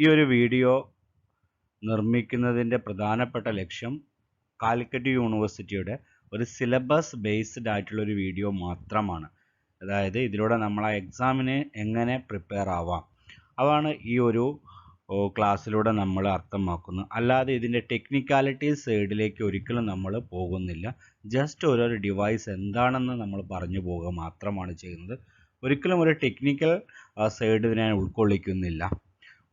ഈ ഒരു വീഡിയോ നിർമ്മിക്കുന്നതിൻ്റെ പ്രധാനപ്പെട്ട ലക്ഷ്യം കാലിക്കറ്റ് യൂണിവേഴ്സിറ്റിയുടെ ഒരു സിലബസ് ബേസ്ഡ് ആയിട്ടുള്ള ഒരു വീഡിയോ മാത്രമാണ്. അതായത് ഇതിലൂടെ നമ്മൾ ആ എക്സാമിന് എങ്ങനെ പ്രിപ്പയർ ആവാം അതാണ് ഈ ഒരു ക്ലാസ്സിലൂടെ നമ്മൾ അർത്ഥമാക്കുന്നത്. അല്ലാതെ ഇതിൻ്റെ ടെക്നിക്കാലിറ്റീസ് സൈഡിലേക്ക് ഒരിക്കലും നമ്മൾ പോകുന്നില്ല. ജസ്റ്റ് ഓരോ ഡിവൈസ് എന്താണെന്ന് നമ്മൾ പറഞ്ഞു പോവുക മാത്രമാണ് ചെയ്യുന്നത്. ഒരിക്കലും ഒരു ടെക്നിക്കൽ സൈഡ് ഇതിനെ ഉൾക്കൊള്ളിക്കുന്നില്ല.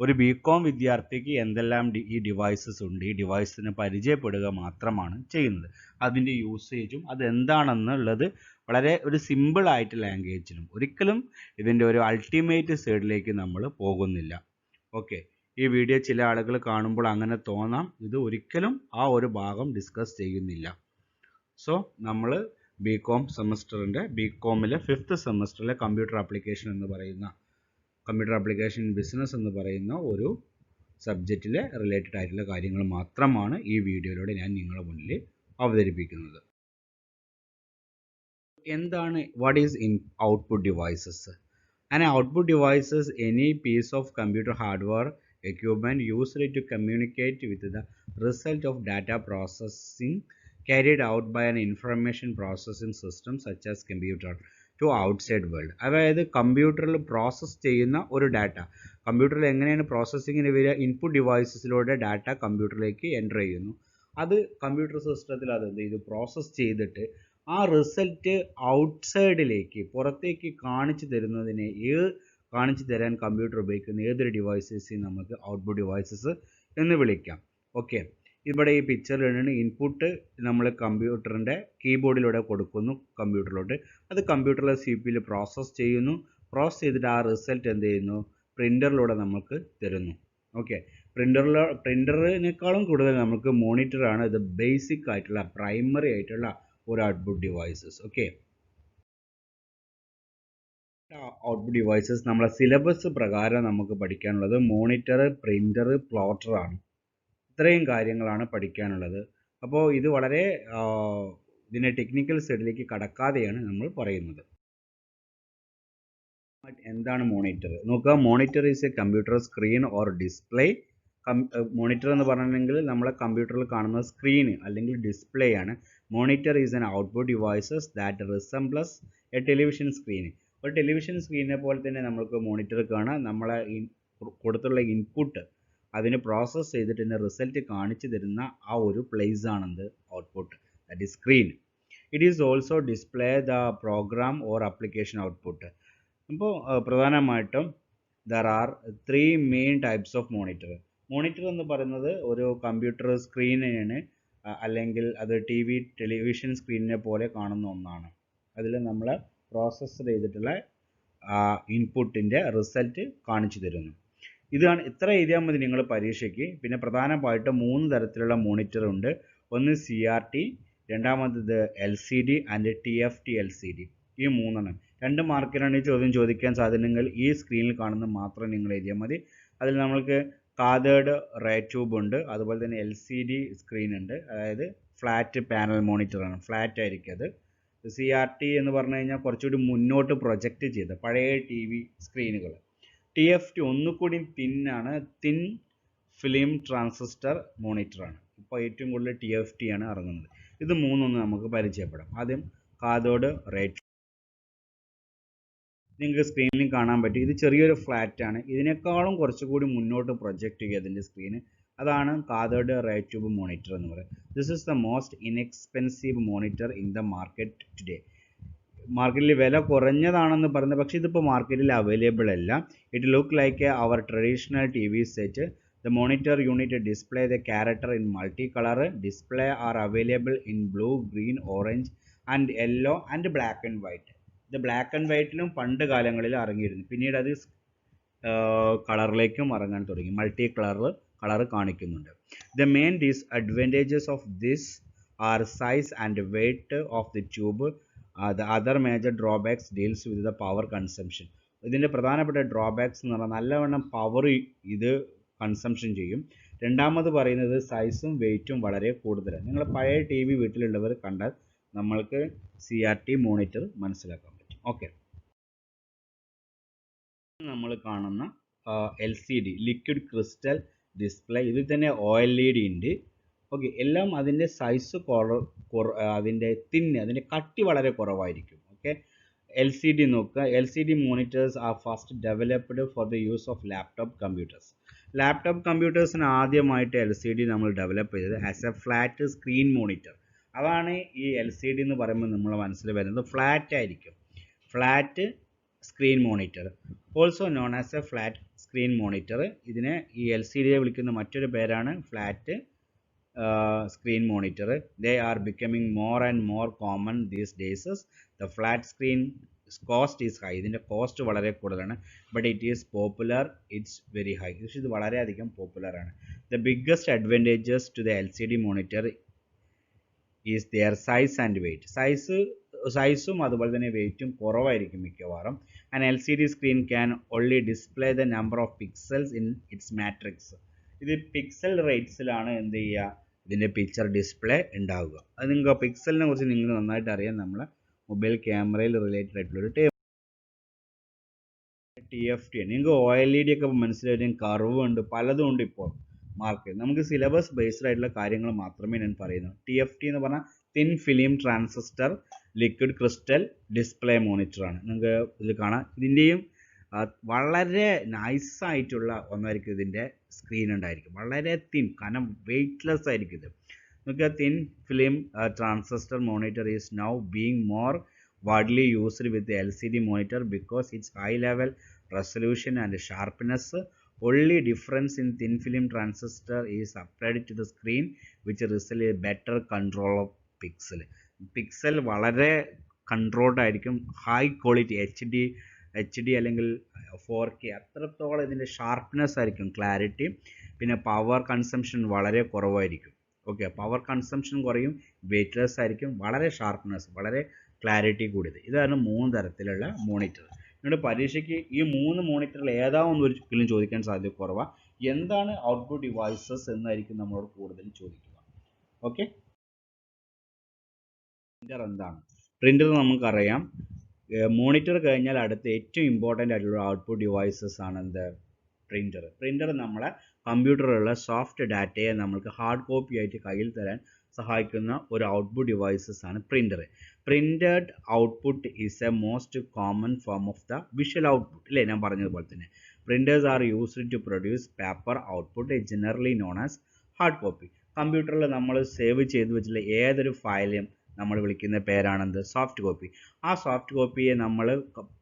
ഒരു ബികോം വിദ്യാർത്ഥിക്ക് എന്തെല്ലാം ഈ ഡിവൈസസ് ഉണ്ട്, ഈ ഡിവൈസിന് പരിചയപ്പെടുക മാത്രമാണ് ചെയ്യുന്നത്. അതിൻ്റെ യൂസേജും അതെന്താണെന്നുള്ളത് വളരെ ഒരു സിമ്പിൾ ആയിട്ട് ലാംഗ്വേജിലും ഒരിക്കലും ഇതിൻ്റെ ഒരു അൾട്ടിമേറ്റ് സൈഡിലേക്ക് നമ്മൾ പോകുന്നില്ല. ഓക്കെ, ഈ വീഡിയോ ചില ആളുകൾ കാണുമ്പോൾ അങ്ങനെ തോന്നാം, ഇത് ഒരിക്കലും ആ ഒരു ഭാഗം ഡിസ്കസ് ചെയ്യുന്നില്ല. സോ നമ്മൾ ബികോം സെമസ്റ്ററിൻ്റെ ബികോമിലെ 5th സെമസ്റ്ററിലെ കമ്പ്യൂട്ടർ ആപ്ലിക്കേഷൻ എന്ന് പറയുന്ന കമ്പ്യൂട്ടർ ആപ്ലിക്കേഷൻ ബിസിനസ് എന്ന് പറയുന്ന ഒരു സബ്ജക്റ്റിലെ റിലേറ്റഡ് ആയിട്ടുള്ള കാര്യങ്ങൾ മാത്രമാണ് ഈ വീഡിയോയിലൂടെ ഞാൻ നിങ്ങളുടെ മുന്നിൽ അവതരിപ്പിക്കുന്നത്. എന്താണ് what is output devices? An output device is any piece of computer hardware equipment used to communicate with the result of data processing carried out by an information processing system such as computer to outside world. അതായത് കമ്പ്യൂട്ടറിൽ process ചെയ്യുന്ന ഒരു data, കമ്പ്യൂട്ടറിൽ എങ്ങനെയാണ് പ്രോസസ്സിങ്ങിന് വരിക? Input ഡിവൈസസിലൂടെ data കമ്പ്യൂട്ടറിലേക്ക് enter ചെയ്യുന്നു. അത് കമ്പ്യൂട്ടർ സിസ്റ്റത്തിൽ അതെന്ത് ചെയ്തു? പ്രോസസ്സ് ചെയ്തിട്ട് ആ റിസൾട്ട് ഔട്ട്സൈഡിലേക്ക് പുറത്തേക്ക് കാണിച്ചു തരുന്നതിനെ കാണിച്ചു തരാൻ കമ്പ്യൂട്ടർ ഉപയോഗിക്കുന്ന ഏതൊരു ഡിവൈസസിനും നമുക്ക് ഔട്ട്പുട്ട് ഡിവൈസസ് എന്ന് വിളിക്കാം. ഓക്കെ, ഇവിടെ ഈ പിക്ചറിലാണ് ഇൻപുട്ട് നമ്മൾ കമ്പ്യൂട്ടറിൻ്റെ കീബോർഡിലൂടെ കൊടുക്കുന്നു കമ്പ്യൂട്ടറിലോട്ട്. അത് കമ്പ്യൂട്ടറിലെ CPU പ്രോസസ്സ് ചെയ്യുന്നു. പ്രോസസ്സ് ചെയ്തിട്ട് ആ റിസൾട്ട് എന്ത് ചെയ്യുന്നു? പ്രിൻ്ററിലൂടെ നമുക്ക് തരുന്നു. ഓക്കെ, പ്രിൻ്ററിനേക്കാളും കൂടുതൽ നമുക്ക് മോണിറ്ററാണ് ഇത് ബേസിക് ആയിട്ടുള്ള പ്രൈമറി ആയിട്ടുള്ള ഒരു output devices. Okay, output devices നമ്മളെ സിലബസ് പ്രകാരം നമുക്ക് പഠിക്കാനുള്ളത് മോണിറ്റർ, പ്രിൻ്റർ, പ്ലോട്ടർ ആണ്. ഇത്രയും കാര്യങ്ങളാണ് പഠിക്കാനുള്ളത്. അപ്പോൾ ഇത് വളരെ ഇതിൻ്റെ ടെക്നിക്കൽ സൈഡിലേക്ക് കടക്കാതെയാണ് നമ്മൾ പറയുന്നത്. എന്താണ് മോണിറ്റർ നോക്കുക. Monitor is a computer screen or display. Monitor എന്ന് പറഞ്ഞിട്ടുണ്ടെങ്കിൽ നമ്മളെ കമ്പ്യൂട്ടറിൽ കാണുന്ന സ്ക്രീൻ അല്ലെങ്കിൽ ഡിസ്പ്ലേ ആണ്. Monitor is an output devices that resembles a television screen. ഒരു ടെലിവിഷൻ സ്ക്രീനെ പോലെ തന്നെ നമുക്ക് മോണിറ്റർ കാണാം. നമ്മളെ കൊടുത്തുള്ള ഇൻപുട്ട് അതിന് പ്രോസസ്സ് ചെയ്തിട്ട് തന്നെ റിസൾട്ട് കാണിച്ചു തരുന്ന ആ ഒരു പ്ലേസ് ആണെന്ത്? Output, that is screen. It is also display the program or application output. അപ്പോൾ പ്രധാനമായിട്ടും there are 3 main types of monitor. Monitor എന്ന് പറയുന്നത് ഒരു കമ്പ്യൂട്ടർ സ്ക്രീനിന് അല്ലെങ്കിൽ അത് ടെലിവിഷൻ സ്ക്രീനിനെ പോലെ കാണുന്ന ഒന്നാണ്. അതിൽ നമ്മൾ പ്രോസസ്സ് ചെയ്തിട്ടുള്ള ഇൻപുട്ടിൻ്റെ റിസൾട്ട് കാണിച്ചു തരുന്നു. ഇതാണ്, ഇത്ര എഴുതിയാൽ മതി നിങ്ങൾ പരീക്ഷയ്ക്ക്. പിന്നെ പ്രധാനമായിട്ട് 3 തരത്തിലുള്ള മോണിറ്റർ ഉണ്ട്. ഒന്ന് CRT, രണ്ടാമത് LCD ആൻഡ് TFT LCD. ഈ 3 2 മാർക്കിനാണ് ഈ ചോദ്യം ചോദിക്കാൻ സാധ്യതയെങ്കിൽ ഈ സ്ക്രീനിൽ കാണുന്ന മാത്രം നിങ്ങൾ എഴുതിയാൽ മതി. അതിൽ നമ്മൾക്ക് കാതേർഡ് റേ ട്യൂബ് ഉണ്ട്, അതുപോലെ തന്നെ LCD സ്ക്രീൻ ഉണ്ട്. അതായത് ഫ്ലാറ്റ് പാനൽ മോണിറ്റർ ആണ്, ഫ്ലാറ്റ് ആയിരിക്കും അത്. CRT എന്ന് പറഞ്ഞു കഴിഞ്ഞാൽ കുറച്ചുകൂടി മുന്നോട്ട് പ്രൊജക്റ്റ് ചെയ്ത പഴയ TV സ്ക്രീനുകൾ. TFT ഒന്നുകൂടി തിന്നാണ്, തിൻ ഫിലിം ട്രാൻസിസ്റ്റർ മോണിറ്ററാണ്. ഇപ്പോൾ ഏറ്റവും കൂടുതൽ TFT ആണ് ഇറങ്ങുന്നത്. ഇത് 3 നമുക്ക് പരിചയപ്പെടാം. ആദ്യം കാതോഡ് റേ ട്യൂബ്. നിങ്ങൾക്ക് സ്ക്രീനിൽ കാണാൻ പറ്റും, ഇത് ചെറിയൊരു ഫ്ലാറ്റ് ആണ്. ഇതിനേക്കാളും കുറച്ചുകൂടി മുന്നോട്ട് പ്രൊജക്റ്റ് ചെയ്യുക അതിൻ്റെ സ്ക്രീന്. അതാണ് കാതോഡ് റേ ട്യൂബ് മോണിറ്റർ എന്ന് പറയുന്നത്. This is the most inexpensive monitor in the market today. മാർക്കറ്റിൽ വില കുറഞ്ഞതാണെന്ന് പറയുന്നത്, പക്ഷേ ഇതിപ്പോൾ മാർക്കറ്റിൽ അവൈലബിൾ അല്ല. It look like our traditional TV set. The monitor unit display the character in multi colour. Display are available in blue, green, orange and yellow and black and white. ഇത് black and വൈറ്റിലും പണ്ട് കാലങ്ങളിൽ ഇറങ്ങിയിരുന്നു. പിന്നീട് അത് കളറിലേക്കും ഇറങ്ങാൻ തുടങ്ങി. മൾട്ടി കളർ കാണിക്കുന്നുണ്ട്. The main disadvantages of this are size and weight of the tube. The other major drawbacks deals with the power consumption. ഇതിൻ്റെ പ്രധാനപ്പെട്ട ഡ്രോബാക്സ് എന്ന് പറഞ്ഞാൽ നല്ലവണ്ണം പവർ ഇത് കൺസംഷൻ ചെയ്യും. രണ്ടാമത് പറയുന്നത് സൈസും വെയ്റ്റും വളരെ കൂടുതലാണ്. നിങ്ങൾ പഴയ TV വീട്ടിലുള്ളവർ കണ്ടാൽ നമ്മൾക്ക് CRT മോണിറ്റർ മനസ്സിലാക്കാൻ പറ്റും. ഓക്കെ, നമ്മൾ കാണുന്ന LCD ലിക്വിഡ് ക്രിസ്റ്റൽ ഡിസ്പ്ലേ, ഇതിൽ തന്നെ OLED ഉണ്ട്. ഓക്കെ, എല്ലാം അതിൻ്റെ സൈസ് അതിൻ്റെ അതിൻ്റെ കട്ടി വളരെ കുറവായിരിക്കും. ഓക്കെ, LCD നോക്കുക. LCD monitors are first developed for the use of laptop computers. Laptop കമ്പ്യൂട്ടേഴ്സിന് ആദ്യമായിട്ട് LCD നമ്മൾ ഡെവലപ്പ് ചെയ്തത് as a flat screen monitor. അതാണ് ഈ LCD എന്ന് പറയുമ്പോൾ നമ്മൾ മനസ്സിൽ വരുന്നത് ഫ്ലാറ്റ് ആയിരിക്കും. Flat screen monitor, also known as a flat screen monitor. ഇതിനെ ഈ LCDയെ വിളിക്കുന്ന മറ്റൊരു പേരാണ് flat screen monitor. They are becoming more and more common these days. The flat screen cost is high. ഇതിൻ്റെ കോസ്റ്റ് വളരെ കൂടുതലാണ്. But it is popular. It's very high. ഇത് വളരെയധികം പോപ്പുലർ ആണ്. The biggest advantages to the LCD monitor is their size and weight. സൈസും അതുപോലെ തന്നെ വെയിറ്റും കുറവായിരിക്കും മിക്കവാറും. An LCD screen can only display the number of pixels in its matrix. ഇത് പിക്സൽ റേറ്റ്സിലാണ് എന്ത് ചെയ്യുക, ഇതിൻ്റെ പിക്ചർ ഡിസ്പ്ലേ ഉണ്ടാവുക. അത് നിങ്ങൾക്ക് പിക്സലിനെ കുറിച്ച് നിങ്ങൾ നന്നായിട്ട് അറിയാം. നമ്മളെ മൊബൈൽ ക്യാമറയിൽ റിലേറ്റഡ് ആയിട്ടുള്ളൊരു TFT ആണ്. നിങ്ങൾക്ക് OLED ഒക്കെ മനസ്സിലായിട്ടും കർവ് ഉണ്ട്, പലതും ഉണ്ട് ഇപ്പോൾ മാർക്കറ്റ്. നമുക്ക് സിലബസ് ബേസ്ഡ് ആയിട്ടുള്ള കാര്യങ്ങൾ മാത്രമേ ഞാൻ പറയുന്നു. TFT എന്ന് പറഞ്ഞാൽ thin film transistor liquid crystal display monitor ആണ്. നിങ്ങൾക്ക് ഇതിൽ കാണാം. ഇതിൻ്റെയും വളരെ നൈസായിട്ടുള്ള ഒന്നായിരിക്കും ഇതിൻ്റെ സ്ക്രീൻ ഉണ്ടായിരിക്കും. വളരെ തിൻ, കാരണം വെയ്റ്റ്ലെസ് ആയിരിക്കും ഇത്. നമുക്ക് thin film transistor monitor is now being more widely used with the LCD monitor because its high level resolution and sharpness. Only difference in thin film transistor is applied to the screen which results in better control of pixel വളരെ controlled ആയിരിക്കും. High quality HD അല്ലെങ്കിൽ 4K അത്രത്തോളം ഇതിൻ്റെ sharpness ആയിരിക്കും, clarity. പിന്നെ power consumption വളരെ കുറവായിരിക്കും. Okay, power consumption കുറയും, വെയ്റ്റ്ലെസ് ആയിരിക്കും, വളരെ ഷാർപ്നെസ്, വളരെ ക്ലാരിറ്റി കൂടിയത്. ഇതാണ് 3 തരത്തിലുള്ള മോണിറ്റർ. നിങ്ങളുടെ പരീക്ഷയ്ക്ക് ഈ 3 മോണിറ്ററിൽ ഏതാണെന്ന് ഒരിക്കലും ചോദിക്കാൻ സാധ്യത കുറവാണ്. എന്താണ് ഔട്ട്പുട്ട് ഡിവൈസസ് എന്നായിരിക്കും നമ്മളോട് കൂടുതൽ ചോദിക്കുക. ഓക്കെ, പ്രിൻ്റർ എന്താണ്? പ്രിൻ്റർ നമുക്കറിയാം, മോണിറ്റർ കഴിഞ്ഞാൽ അടുത്ത ഏറ്റവും ഇമ്പോർട്ടൻ്റ് ആയിട്ടുള്ള ഔട്ട്പുട്ട് ഡിവൈസസ് ആണ് എന്ത്? പ്രിൻ്റർ. പ്രിൻ്റർ നമ്മളെ കമ്പ്യൂട്ടറിലുള്ള സോഫ്റ്റ് ഡാറ്റയെ നമ്മൾക്ക് ഹാർഡ് കോപ്പി ആയിട്ട് കയ്യിൽ തരാൻ സഹായിക്കുന്ന ഒരു ഔട്ട്പുട്ട് ഡിവൈസസ് ആണ് printer. Printed output is a most common form of the visual output, അല്ലേ? ഞാൻ പറഞ്ഞതുപോലെ തന്നെ printers are used to produce paper output, generally known as hard copy. കമ്പ്യൂട്ടറിൽ നമ്മൾ സേവ് ചെയ്ത് വെച്ചിട്ടുള്ള ഏതൊരു ഫയലും നമ്മൾ വിളിക്കുന്ന പേരാണെന്ത്? Soft copy. ആ സോഫ്റ്റ് കോപ്പിയെ നമ്മൾ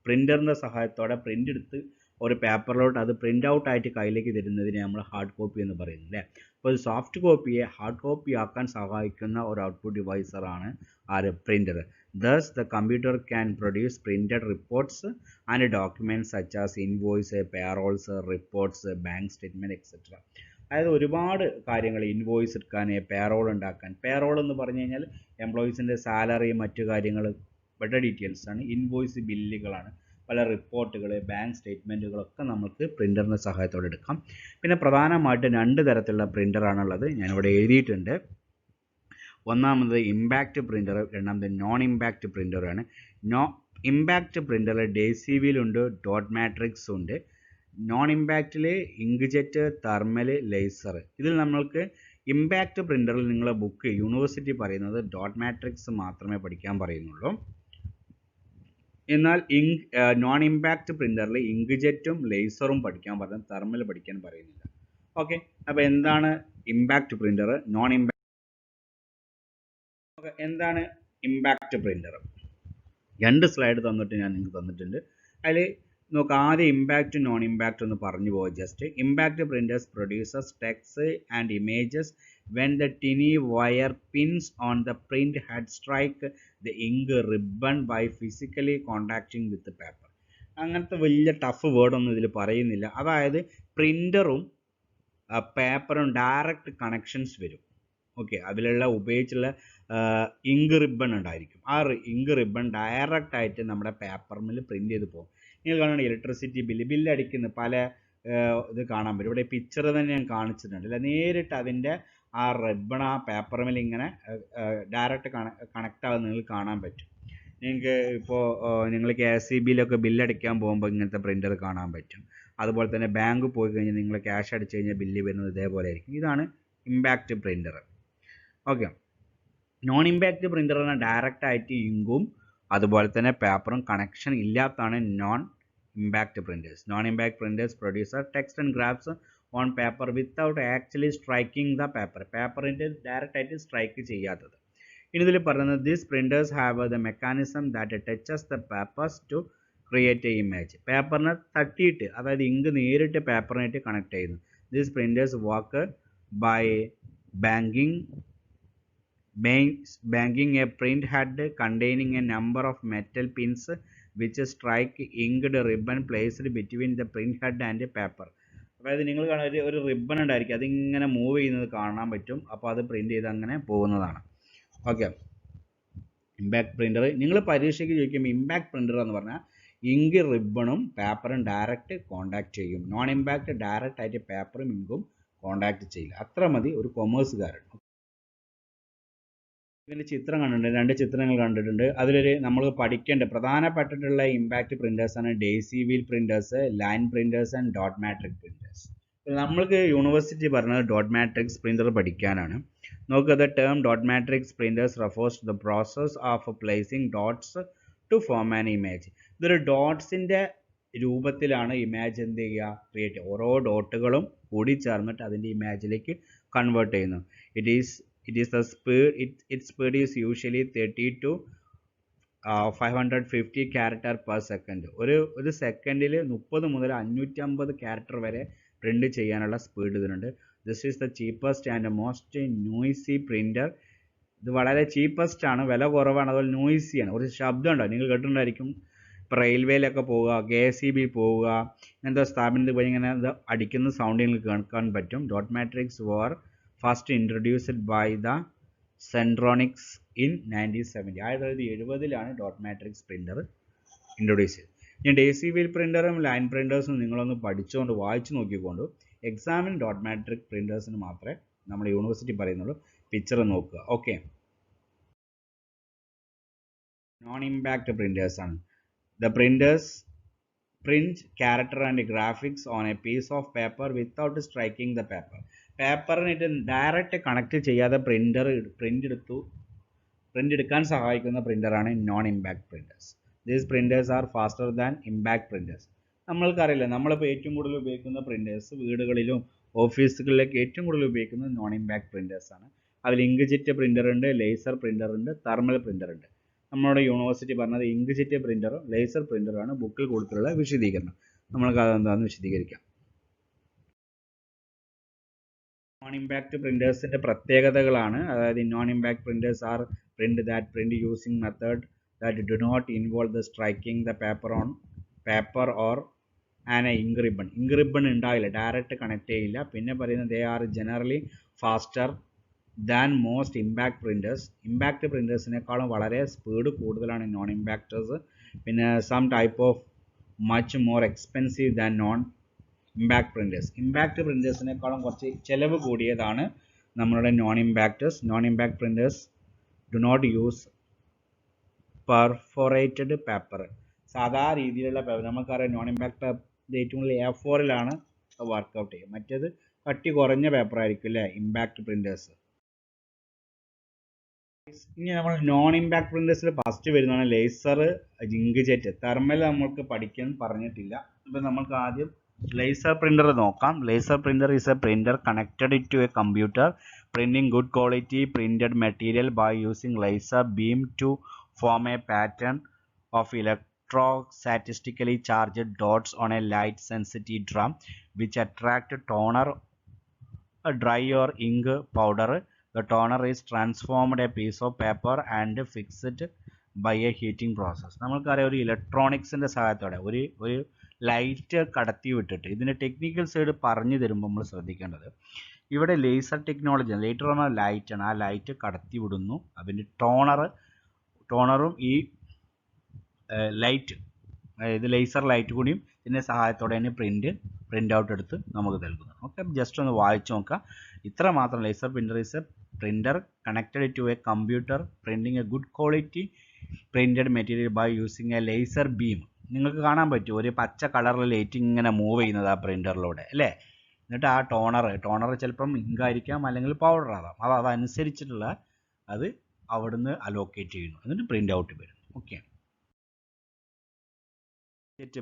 പ്രിൻ്ററിൻ്റെ സഹായത്തോടെ പ്രിൻ്റ് എടുത്ത് ഒരു പേപ്പറിലോട്ട് അത് പ്രിൻ്റ് ഔട്ട് ആയിട്ട് കയ്യിലേക്ക് തരുന്നതിനെ നമ്മൾ ഹാർഡ് കോപ്പി എന്ന് പറയുന്നു, അല്ലേ? അപ്പോൾ ഒരു സോഫ്റ്റ് കോപ്പിയെ ഹാർഡ് കോപ്പി ആക്കാൻ സഹായിക്കുന്ന ഒരു ഔട്ട്പുട്ട് ഡിവൈസറാണ് ആര്? Printer. Thus the computer can produce printed reports and documents such as invoice, payrolls, reports, bank statement, etc. അതായത് ഒരുപാട് കാര്യങ്ങൾ, ഇൻവോയ്സ് എടുക്കാൻ, പേറോൾ ഉണ്ടാക്കാൻ. പേറോൾ എന്ന് പറഞ്ഞു കഴിഞ്ഞാൽ എംപ്ലോയീസിൻ്റെ സാലറി, മറ്റു കാര്യങ്ങൾ, ബെറ്റർ ഡീറ്റെയിൽസ് ആണ്. ഇൻവോയ്സ് ബില്ലുകളാണ്. പല റിപ്പോർട്ടുകൾ, ബാങ്ക് സ്റ്റേറ്റ്മെൻറ്റുകളൊക്കെ നമുക്ക് പ്രിൻ്ററിൻ്റെ സഹായത്തോടെ എടുക്കാം. പിന്നെ പ്രധാനമായിട്ട് 2 തരത്തിലുള്ള പ്രിൻ്ററാണുള്ളത്, ഞാനിവിടെ എഴുതിയിട്ടുണ്ട്. ഒന്നാമത് ഇമ്പാക്റ്റ് പ്രിൻ്റർ, രണ്ടാമത് നോൺ ഇമ്പാക്റ്റ് പ്രിൻ്ററാണ്. ഇമ്പാക്റ്റ് പ്രിൻ്ററിൽ ഡേസിവിയിലുണ്ട്, ഡോട്ട് മാട്രിക്സ് ഉണ്ട്. നോൺ ഇമ്പാക്റ്റിൽ ഇങ്ക്ജെറ്റ്, തെർമൽ, ലേസർ. ഇതിൽ നമ്മൾക്ക് ഇമ്പാക്റ്റ് പ്രിൻ്ററിൽ നിങ്ങളെ ബുക്ക് യൂണിവേഴ്സിറ്റി പറയുന്നത് ഡോട്ട് മാട്രിക്സ് മാത്രമേ പഠിക്കാൻ പറയുന്നുള്ളൂ. എന്നാൽ നോൺ ഇമ്പാക്റ്റ് പ്രിൻ്ററിൽ ഇങ്ക്ജെറ്റും ലേസറും പഠിക്കാൻ പറയും, തെർമൽ പഠിക്കാൻ പറയുന്നില്ല. ഓക്കെ, അപ്പോൾ എന്താണ് ഇമ്പാക്റ്റ് പ്രിൻ്റർ, നോൺ ഇമ്പാക്റ്റ്? എന്താണ് ഇമ്പാക്റ്റ് പ്രിൻ്റർ? 2 സ്ലൈഡ് ഞാൻ നിങ്ങൾക്ക് തന്നിട്ടുണ്ട്. അതിൽ നോക്കുക, ആദ്യം ഇമ്പാക്റ്റ് നോൺ ഇമ്പാക്റ്റ് ഒന്ന് പറഞ്ഞു പോകാം. Just impact printers produces text and images when the tiny wire pins on the print head strike the ink ribbon by physically contacting with the paper. അങ്ങനത്തെ വലിയ ടഫ് വേർഡൊന്നും ഇതിൽ പറയുന്നില്ല. അതായത് പ്രിൻ്ററും പേപ്പറും ഡയറക്റ്റ് കണക്ഷൻസ് വരും. ഓക്കെ, അതിലുള്ള ഉപയോഗിച്ചുള്ള ഇങ്ക് റിബൺ ഉണ്ടായിരിക്കും. ആ ഇങ്ക് റിബൺ ഡയറക്റ്റ് ആയിട്ട് നമ്മുടെ പേപ്പറിൽ പ്രിൻ്റ് ചെയ്ത് പോകും. നിങ്ങൾ കാണുന്ന ഇലക്ട്രിസിറ്റി ബില്ലടിക്കുന്ന പല ഇത് കാണാൻ പറ്റും. ഇവിടെ പിക്ചർ തന്നെ ഞാൻ കാണിച്ചിട്ടുണ്ട്, അല്ല? നേരിട്ട് അതിൻ്റെ ആ റിബൺ ആ പേപ്പറിൽ ഇങ്ങനെ ഡയറക്റ്റ് കണക്റ്റ് ആകുന്നത് നിങ്ങൾക്ക് കാണാൻ പറ്റും. നിങ്ങൾക്ക് ഇപ്പോൾ നിങ്ങൾ KSEBയിലൊക്കെ ബില്ലടിക്കാൻ പോകുമ്പോൾ ഇങ്ങനത്തെ പ്രിൻ്റർ കാണാൻ പറ്റും. അതുപോലെ തന്നെ ബാങ്ക് പോയി കഴിഞ്ഞാൽ നിങ്ങൾ ക്യാഷ് അടിച്ചു കഴിഞ്ഞാൽ ബില്ല് വരുന്നത് ഇതേപോലെ ആയിരിക്കും. ഇതാണ് impact printer. Okay. Non impact printer പറഞ്ഞാൽ ഡയറക്റ്റ് ആയിട്ട് ഇങ്കും അതുപോലെ തന്നെ പേപ്പറും കണക്ഷൻ ഇല്ലാത്തതാണ് non impact printers. Non impact printers producer text and graphs on paper without actually striking the paper. പേപ്പറിൻ്റെ ഡയറക്റ്റ് ആയിട്ട് സ്ട്രൈക്ക് ചെയ്യാത്തത്. ഇനി ഇതിൽ പറയുന്നത് this printers have the mechanism that touches the papers to create a image. പേപ്പറിനെ തട്ടിയിട്ട്, അതായത് ink നേരിട്ട് പേപ്പറിനായിട്ട് കണക്ട് ചെയ്യുന്നു. This printers work by banging a print head containing a number of metal pins which strike inked ribbon placed between the print head and paper. അതായത് നിങ്ങൾ കാണുന്ന ഒരു റിബൺ ഉണ്ടായിരിക്കും, അതിങ്ങനെ മൂവ് ചെയ്യുന്നത് കാണാൻ പറ്റും. അപ്പോൾ അത് പ്രിന്റ് ചെയ്ത് അങ്ങനെ പോകുന്നതാണ്. ഓക്കെ. ഇമ്പാക്ട് പ്രിൻ്റർ നിങ്ങൾ പരീക്ഷയ്ക്ക് ചോദിക്കുമ്പോൾ ഇമ്പാക്ട് പ്രിൻ്റർ എന്ന് പറഞ്ഞാൽ ഇങ്ക് റിബണും പേപ്പറും ഡയറക്റ്റ് കോണ്ടാക്ട് ചെയ്യും. നോൺ ഇമ്പാക്ട് ഡയറക്റ്റ് ആയിട്ട് പേപ്പറും ഇങ്കും കോണ്ടാക്ട് ചെയ്യില്ല. അത്ര മതി ഒരു കൊമേഴ്സുകാരൻ. ഇതിൻ്റെ ചിത്രം കണ്ടിട്ടുണ്ട്, 2 ചിത്രങ്ങൾ കണ്ടിട്ടുണ്ട്. അതിലൊരു നമ്മൾ പഠിക്കേണ്ട പ്രധാനപ്പെട്ടിട്ടുള്ള ഇമ്പാക്റ്റ് പ്രിൻറ്റേഴ്സാണ് daisy wheel printers, line printers and dot matrix printers. നമ്മൾക്ക് യൂണിവേഴ്സിറ്റി പറഞ്ഞത് ഡോട്ട് മാട്രിക്സ് പ്രിൻ്റർ പഠിക്കാനാണ്. നോക്കുക, the term dot matrix printers refers to the process of placing dots to form an image. ഇതൊരു ഡോട്ട്സിൻ്റെ രൂപത്തിലാണ് ഇമേജ് എന്ത് ചെയ്യുക, ക്രിയേറ്റ് ചെയ്യുക. ഓരോ ഡോട്ടുകളും കൂടി ചേർന്നിട്ട് അതിൻ്റെ ഇമേജിലേക്ക് കൺവേർട്ട് ചെയ്യുന്നു. It is the speed, its speed is usually 30 to 550 character per second. ഒരു സെക്കൻഡിൽ 30 മുതൽ 550 ക്യാരക്ടർ വരെ പ്രിന്റ് ചെയ്യാനുള്ള സ്പീഡ് ഇതിനുണ്ട്. This is the cheapest and most noisy printer. ഇത് വളരെ ചീപ്പസ്റ്റ് ആണ്, വില കുറവാണ്, അതുപോലെ നോയ്സിയാണ്. ഒരു ശബ്ദം ഉണ്ടാവും, നിങ്ങൾ കേട്ടിട്ടുണ്ടായിരിക്കും. ഇപ്പോൾ റെയിൽവേയിലൊക്കെ പോവുക, KSEB പോവുക, ഇങ്ങനത്തെ സ്ഥാപനത്തിൽ പോയി ഇങ്ങനെ ഇത് അടിക്കുന്ന സൗണ്ട് നിങ്ങൾക്ക് കേൾക്കാൻ പറ്റും. Dot matrix were first introduced by the Centronics in 1970. 1970 dot matrix printer introduce ചെയ്തത്. ഇനി ഡെയ്സി വീൽ പ്രിൻ്ററും ലൈൻ പ്രിൻ്റേഴ്സും നിങ്ങളൊന്ന് പഠിച്ചുകൊണ്ട് വായിച്ചു നോക്കിക്കൊണ്ട് എക്സാമിന് ഡോട്ട് മാട്രിക് പ്രിൻ്റേഴ്സിന് മാത്രമേ നമ്മുടെ യൂണിവേഴ്സിറ്റി പറയുന്നുള്ളൂ. പിക്ചർ നോക്കുക. ഓക്കെ. നോൺ ഇമ്പാക്റ്റ് പ്രിൻ്റേഴ്സ് ആണ്. The printers print character and graphics on a piece of paper without striking the paper. പേപ്പറിനായിട്ട് ഡയറക്റ്റ് കണക്ട് ചെയ്യാതെ പ്രിൻ്റ് എടുക്കാൻ സഹായിക്കുന്ന പ്രിൻ്ററാണ് non impact printers. These printers are faster than impact printers. നമ്മൾക്കറിയില്ല, നമ്മളിപ്പോൾ ഏറ്റവും കൂടുതൽ ഉപയോഗിക്കുന്ന പ്രിൻ്റേഴ്സ് വീടുകളിലും ഓഫീസുകളിലൊക്കെ ഏറ്റവും കൂടുതൽ ഉപയോഗിക്കുന്നത് നോൺ ഇമ്പാക്ട് പ്രിൻ്റേഴ്സ് ആണ്. അതിൽ ഇങ്ക്ജെറ്റ് പ്രിൻ്റർ ഉണ്ട്, ലേസർ പ്രിൻ്റർ ഉണ്ട്, തെർമൽ പ്രിൻ്റർ ഉണ്ട്. നമ്മുടെ യൂണിവേഴ്സിറ്റി പറഞ്ഞത് ഇങ്ക്ജെറ്റ് പ്രിൻ്ററും ലേസർ പ്രിൻ്ററുമാണ് ബുക്കിൽ കൊടുത്തിട്ടുള്ള വിശദീകരണം. നമ്മൾക്ക് അതെന്താണെന്ന് വിശദീകരിക്കാം. നോൺ ഇമ്പാക്റ്റ് പ്രിൻ്റേഴ്സിൻ്റെ പ്രത്യേകതകളാണ്. അതായത് non impact printers are print using method that do not involve the striking the paper or ink ribbon ഉണ്ടാവില്ല, ഡയറക്റ്റ് കണക്ട് ചെയ്യില്ല. പിന്നെ പറയുന്നത് they are generally faster than most impact printers. Impact പ്രിൻ്റേഴ്സിനേക്കാളും വളരെ speed കൂടുതലാണ് നോൺ ഇമ്പാക്റ്റേഴ്സ്. പിന്നെ some type of much more expensive than non impact printers. Impact പ്രിൻ്റേഴ്സിനേക്കാളും കുറച്ച് ചിലവ് കൂടിയതാണ് നമ്മളുടെ നോൺ ഇമ്പാക്റ്റേഴ്സ്. Non impact printers do not use perforated paper. സാധാ രീതിയിലുള്ള പേപ്പർ നമുക്കറിയാം. നോൺ ഇമ്പാക്ട് ഏറ്റവും കൂടുതൽ A4 വർക്കൗട്ട് ചെയ്യും. മറ്റേത് കട്ടി കുറഞ്ഞ പേപ്പർ ആയിരിക്കും അല്ലേ ഇമ്പാക്ട് പ്രിൻ്റേഴ്സ്. ഇനി നമ്മൾ നോൺ ഇമ്പാക്ട് പ്രിൻ്റേഴ്സിൽ ഫസ്റ്റ് വരുന്നതാണ് ലേസർ, ഇങ്ക്ജെറ്റ്. തെർമൽ നമ്മൾക്ക് പഠിക്കാൻ പറഞ്ഞിട്ടില്ല. ഇപ്പം നമുക്ക് ആദ്യം ലേസർ പ്രിൻ്റർ നോക്കാം. Laser printer is a printer connected to a computer printing good quality printed material by using laser beam to form a pattern of electrostatically charged dots on a light sensitive drum which attract toner, dry or ink powder. The toner is transformed a piece of paper and fixed by a heating process. നമ്മൾക്കറിയാം ഒരു ഇലക്ട്രോണിക്സിൻ്റെ സഹായത്തോടെ ഒരു light കടത്തി വിട്ടിട്ട് ഇതിൻ്റെ technical side പറഞ്ഞു തരുമ്പോൾ നമ്മൾ ശ്രദ്ധിക്കേണ്ടത് ഇവിടെ ലേസർ ടെക്നോളജി, ലേറ്റർ പറഞ്ഞാൽ ലൈറ്റാണ്, ആ ലൈറ്റ് കടത്തി വിടുന്നു. അതിൻ്റെ ടോണറും ഈ ലൈറ്റ്, അതായത് ലേസർ ലൈറ്റ് കൂടിയും ഇതിൻ്റെ സഹായത്തോടെ തന്നെ പ്രിൻ്റ് ഔട്ട് എടുത്ത് നമുക്ക് നൽകുന്നു. ഓക്കെ, ജസ്റ്റ് ഒന്ന് വായിച്ചു നോക്കുക. ഇത്ര മാത്രം. Laser printer is a printer connected to a computer printing a good quality printed material by using a laser beam. നിങ്ങൾക്ക് കാണാൻ പറ്റും ഒരു പച്ച കളറിൽ ലൈറ്റ് ഇങ്ങനെ മൂവ് ചെയ്യുന്നത് ആ പ്രിൻ്ററിലൂടെ അല്ലേ. എന്നിട്ട് ആ ടോണർ ചിലപ്പം ഇങ്കായിരിക്കാം അല്ലെങ്കിൽ പൗഡർ ആകാം. അപ്പോൾ അതനുസരിച്ചിട്ടുള്ള അത് അവിടുന്ന് അലോക്കേറ്റ് ചെയ്യുന്നു, എന്നിട്ട് പ്രിൻ്റ് ഔട്ട് വരും. ഓക്കെ,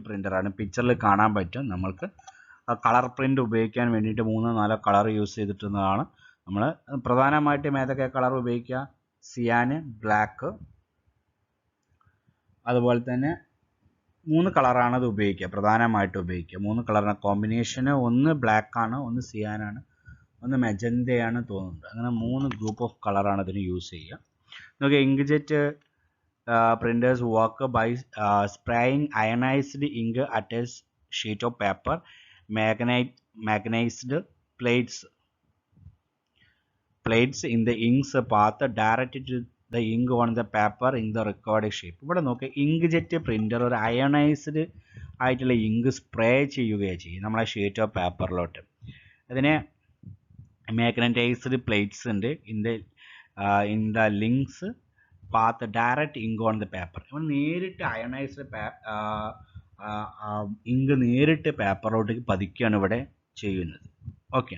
പ്രിൻ്ററാണ്. പിക്ചറിൽ കാണാൻ പറ്റും നമ്മൾക്ക് കളർ പ്രിൻ്റ് ഉപയോഗിക്കാൻ വേണ്ടിയിട്ട് 3-4 കളർ യൂസ് ചെയ്തിട്ടുള്ളതാണ്. നമ്മൾ പ്രധാനമായിട്ടും ഏതൊക്കെ കളർ ഉപയോഗിക്കുക? സിയാന്, ബ്ലാക്ക്, അതുപോലെ തന്നെ 3 കളറാണ് അത് ഉപയോഗിക്കുക, പ്രധാനമായിട്ട് ഉപയോഗിക്കുക. 3 കളറിന് കോമ്പിനേഷന്, ഒന്ന് ബ്ലാക്ക് ആണ്, ഒന്ന് സിയാനാണ്, ഒന്ന് മെജന്തയാണ് തോന്നുന്നുണ്ട്. അങ്ങനെ 3 ഗ്രൂപ്പ് ഓഫ് കളറാണ് ഇതിന് യൂസ് ചെയ്യുക. നമുക്ക് inkjet printers work by spraying ionized ink at a sheet of paper, magnetized plates in the ink's path directed to the ink on the paper in the required shape. ഇവിടെ നോക്കുക, inkjet printer ഒരു ionized ആയിട്ടുള്ള ink spray ചെയ്യുകയാണ് ചെയ്യും നമ്മളെ sheet of പേപ്പറിലോട്ട്. അതിനെ magnetized plates ഉണ്ട് in the links path direct ink on the paper. നമ്മൾ നേരിട്ട് അയണൈസ്ഡ് ഇങ്ക് നേരിട്ട് പേപ്പറിലോട്ട് പതിക്കുകയാണ് ഇവിടെ ചെയ്യുന്നത്. Okay,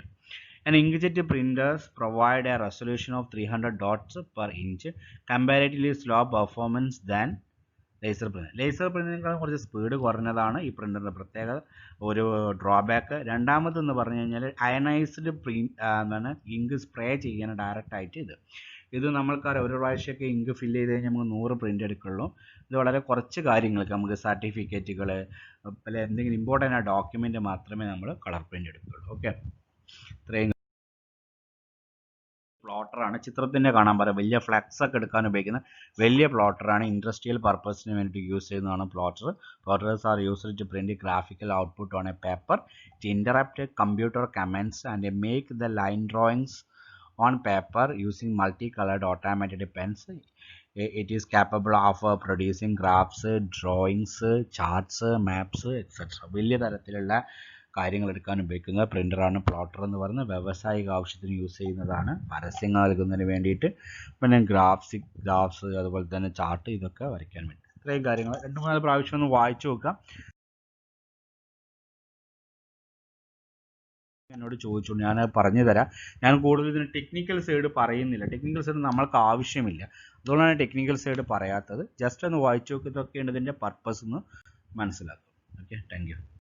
and inkjet printers provide a resolution of 300 dots per inch, comparatively slow performance than laser printer. Laser പ്രിൻ്ററിനേക്കാളും കുറച്ച് സ്പീഡ് കുറഞ്ഞതാണ് ഈ പ്രിൻ്ററിൻ്റെ പ്രത്യേകത, ഒരു ഡ്രോബാക്ക്. രണ്ടാമതെന്ന് പറഞ്ഞു കഴിഞ്ഞാൽ അയണൈസ്ഡ് എന്താണ് ഇങ്ക് സ്പ്രേ ചെയ്യാൻ ഡയറക്റ്റ് ആയിട്ട് ഇത് നമ്മൾക്കറിയാം, ഒരു പ്രാവശ്യമൊക്കെ ഇങ്ക് ഫില്ല് ചെയ്ത് കഴിഞ്ഞാൽ നമുക്ക് 100 പ്രിൻ്റ് എടുക്കുള്ളൂ. ഇത് വളരെ കുറച്ച് കാര്യങ്ങൾക്ക്, നമുക്ക് സർട്ടിഫിക്കറ്റുകൾ അല്ലെ എന്തെങ്കിലും ഇമ്പോർട്ടൻ്റ് ആ ഡോക്യുമെൻ്റ് മാത്രമേ നമ്മൾ കളർ പ്രിൻ്റ് എടുക്കുള്ളൂ. ഓക്കെ, ഇത്രയും. പ്ലോട്ടറാണ്, ചിത്രത്തിൻ്റെ കാണാൻ പറയാം, വലിയ ഫ്ലെക്സ് ഒക്കെ എടുക്കാൻ ഉപയോഗിക്കുന്ന വലിയ പ്ലോട്ടറാണ്. ഇൻഡസ്ട്രിയൽ പർപ്പസിന് വേണ്ടി യൂസ് ചെയ്യുന്നതാണ് plotter. Plotters are used to print graphical output on a paper, to interrupt computer commands and make the line drawings on paper using multicolored automated pens. It is capable of producing graphs, drawings, charts, maps, etc. വലിയ തരത്തിലുള്ള കാര്യങ്ങൾ എടുക്കാൻ ഉപയോഗിക്കുന്ന പ്രിൻ്ററാണ് plotter എന്ന് പറയുന്നത്. വ്യാവസായിക ആവശ്യത്തിന് use ചെയ്യുന്നതാണ്, പരസ്യങ്ങൾ നൽകുന്നതിന് വേണ്ടിയിട്ട്, പിന്നെ ഗ്രാഫ്സ് അതുപോലെ തന്നെ ചാർട്ട് ഇതൊക്കെ വരയ്ക്കാൻ വേണ്ടി. ഇത്രയും കാര്യങ്ങൾ 2-3 പ്രാവശ്യം ഒന്ന് വായിച്ചു നോക്കുക. എന്നോട് ചോദിച്ചു, ഞാൻ പറഞ്ഞു തരാം. ഞാൻ കൂടുതൽ ഇതിന് ടെക്നിക്കൽ സൈഡ് പറയുന്നില്ല, ടെക്നിക്കൽ സൈഡ് നമ്മൾക്ക് ആവശ്യമില്ല, അതുകൊണ്ടാണ് ടെക്നിക്കൽ സൈഡ് പറയാത്തത്. ജസ്റ്റ് ഒന്ന് വായിച്ചു നോക്കി, ഇതൊക്കെയാണ് ഇതിൻ്റെ പർപ്പസ് എന്ന് മനസ്സിലാക്കും. Okay, thank you.